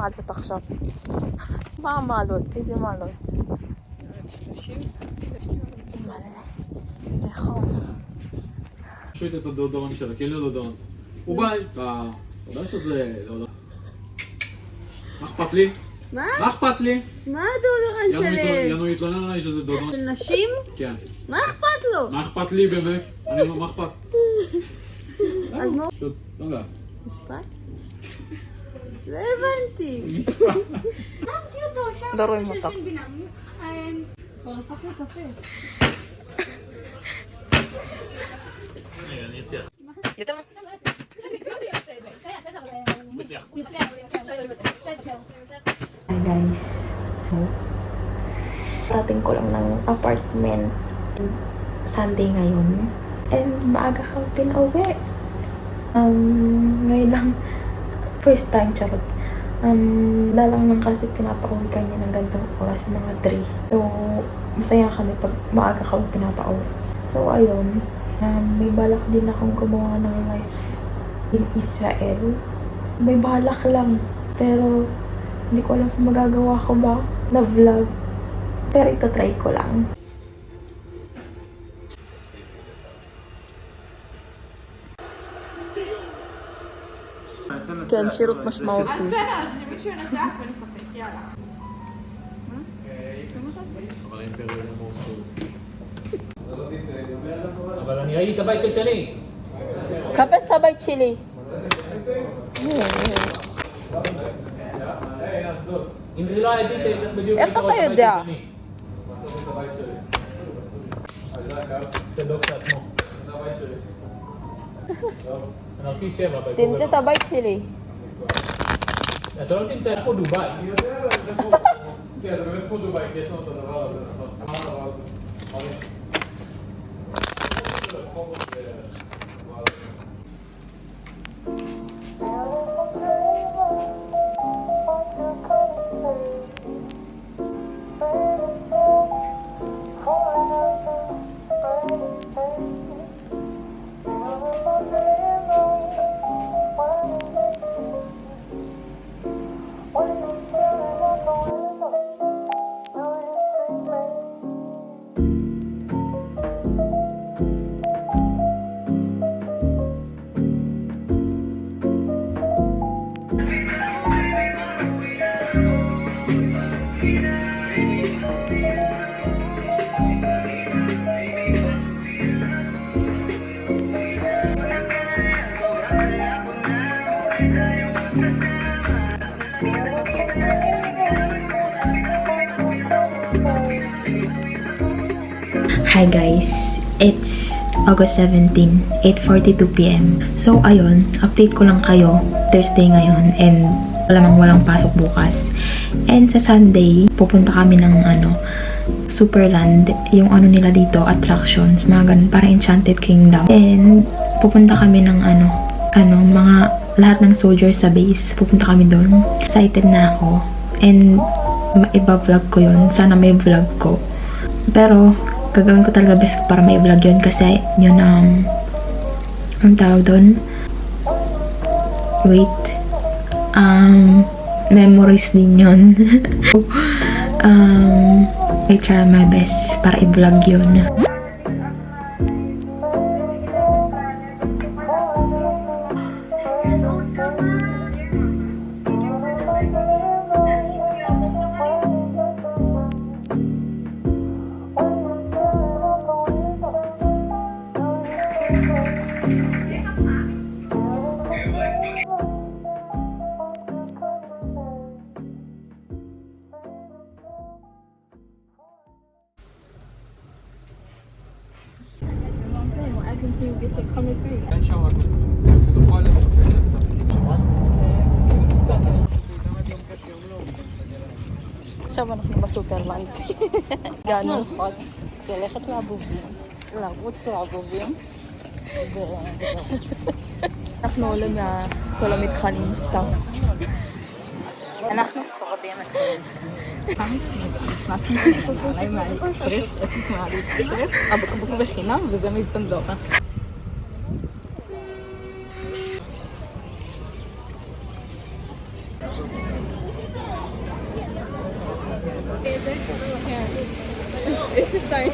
מעלות עכשיו. מה מעלות? איזה מעלות? 30? מלא. זה חום. שואלת את הדודורנט שלה, כי אין לי דודורנט. הוא בא, אתה יודע שזה... לא יודע. מה אכפת לי? מה? מה אכפת לי? מה הדולרן שלהם? יאנו יתלונן עליי שזה דודורנט. של נשים? כן. מה אכפת לו? מה אכפת לי באמת? אני אומר, מה אכפת? אז מה? פשוט, לא יודע. משפט? לא הבנתי. משפט. שמתי אותו שם. לא רואים אותך. כבר הפך לקפה. יותר Hi guys. So, parating ko lang ng apartment. Sunday ngayon. And maaga ka din uwi. Ngayon lang, first time, charot. Lalang lang kasi pinapauwi kanya ng gandang oras, mga 3. So, masaya kami pag maaga kami pinapauwi. So, ayun. May balak din akong gumawa ng life in Israel. May balak lang. Pero, hindi ko alam kung magagawa ko ba na vlog. Pero itatry ko lang. כן, שירות משמעותי. אז שמישהו ינצח ונשחק, יאללה. אבל האימפריה זה מאוד ספור. אבל אני ראיתי את הבית של שני. חפש את הבית שלי. אם זה לא היה ביטל, איך בדיוק... איך אתה יודע? זה דוק לעצמו. אנרכי 7. תמצא את הבית שלי. אתה לא תמצא פה דובאי. אני יודע, זה פה. כן, זה באמת פה דובאי, כי יש לנו את הדבר הזה, נכון. מה הדבר הזה? Hi guys, it's August 17, 8:42 PM. So ayun, update ko lang kayo. Thursday ngayon and walang pasok bukas. And sa Sunday, pupunta kami ng Superland, yung nila dito, attractions, mga ganun, para Enchanted Kingdom. And pupunta kami ng mga lahat ng soldiers sa base. Pupunta kami doon. Excited na ako. And iba-vlog ko yun. Sana may vlog ko. Pero gagawin ko talaga best para may vlog yun kasi yun ang tawag doon. Wait. Memories din yun. I try my best para i-vlog yun. עכשיו אנחנו בסופרלנד. הגענו ללכת לעבובים, לרוץ לעבובים. אנחנו עולים מכל המתחנים, סתם. אנחנו שורדים את זה. נכנסנו עליי מאלי אקספרס, הבקבוק בחינם וזה מפנדורה. Este stein.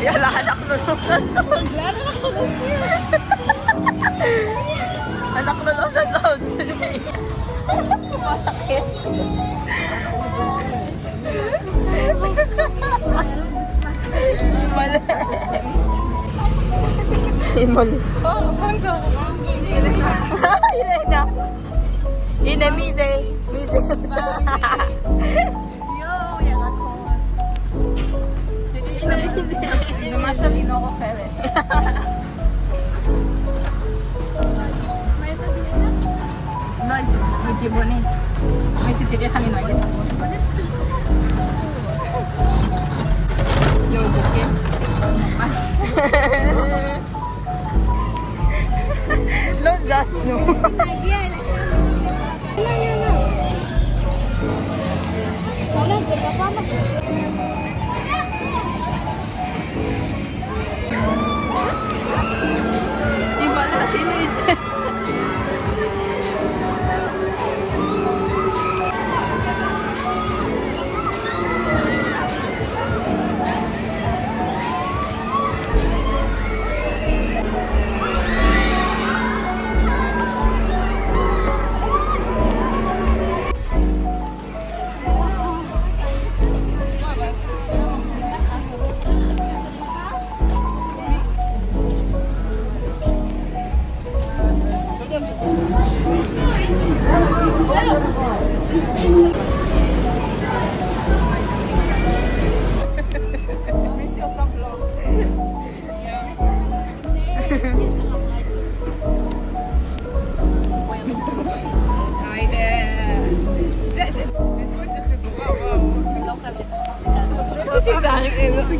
Yala, anak lulong sa sound. Anak lulong sa sound. Kumalakit. Himala. Himala. Irena. Ine, mide. Mide. זה מה שלינור אוכלת. לא, היא טבעונית. מיסי, תראי איך אני נוהגת. יואו, זה כיף. לא זזנו.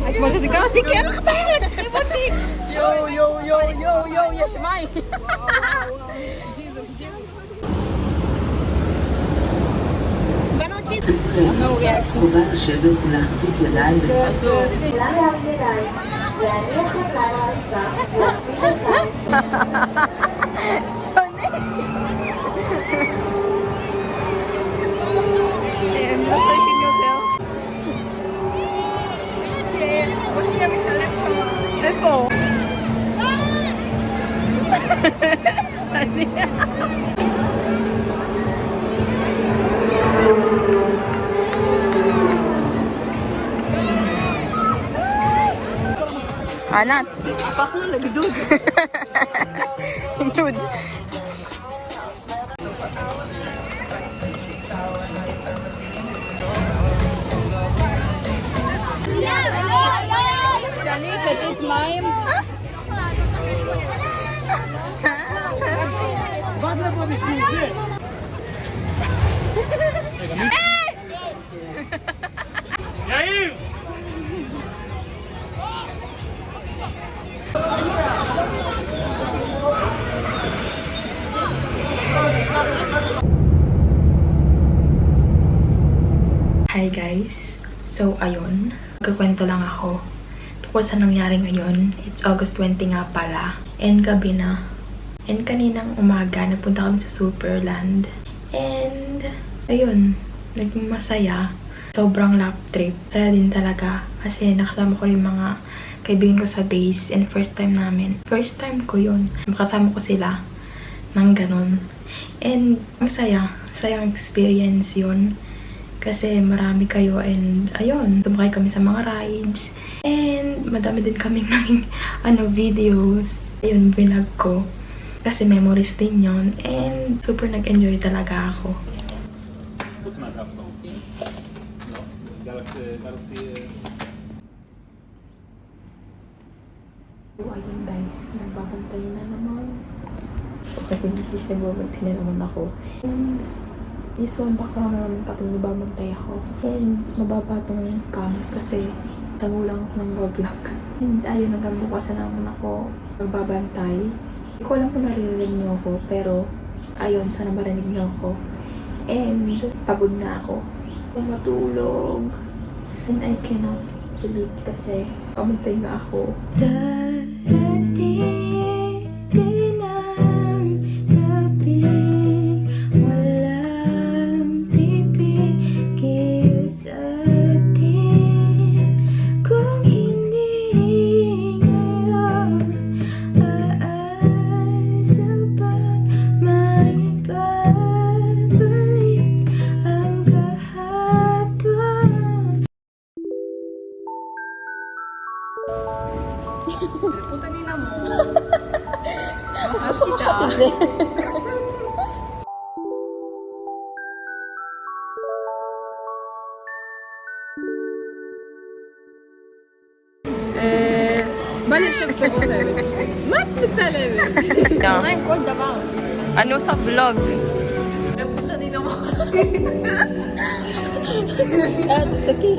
את מחזיקה אותי כי אין לך בעיה, תקריב אותי. יואו, יואו, יואו, יואו, יואו, יש מים. No reaction. חובה לשבת ולהחזיק ידיים הם לא צריכים יותר. עוד שנייה מתעלם שם. איפה? ענת, הפכנו לגדוד. גדוד. שאני שתית מים. באת לפה בשביל זה. יאיר! Hi guys! So ayun, magkakwento lang ako tungkol sa nangyari ngayon. It's August 20 nga pala. And gabi na. And kaninang umaga, nagpunta kami sa Superland. And ayun, naging masaya. Sobrang lap trip. Saya din talaga. Kasi nakasama ko yung mga kaibigan ko sa base. And first time namin. First time ko yun. Makasama ko sila ng ganun. And masaya. Sayang experience yun. Kasi marami kayo and ayun, tumakay kami sa mga rides. And madami din kaming naging videos. Ayun, vlog ko. Kasi memories din yun. And super nag-enjoy talaga ako. חוץ מהדף לא עושים? לא. גלקסי... So, ayun guys, nagbabantay na naman. Kasi nagbabantay na naman ako. And this one background na naman kapag nagbabantay ako. And mababa tong cam kasi tangulang ako ng vlog. And ayun, hanggang bukas na naman ako magbabantay. Hindi ko alam kung naririnig niyo ako, pero ayun, sana marinig niyo ako. And pagod na ako. So, matulog. And I cannot sleep kasi pamantay nga ako. Puta din na mo. Mahal kita. בא לי לשבת פה רוטבת. מה את מצלמת? מה עם כל דבר? אני עושה ולוג. puta din na mo. תצעקי.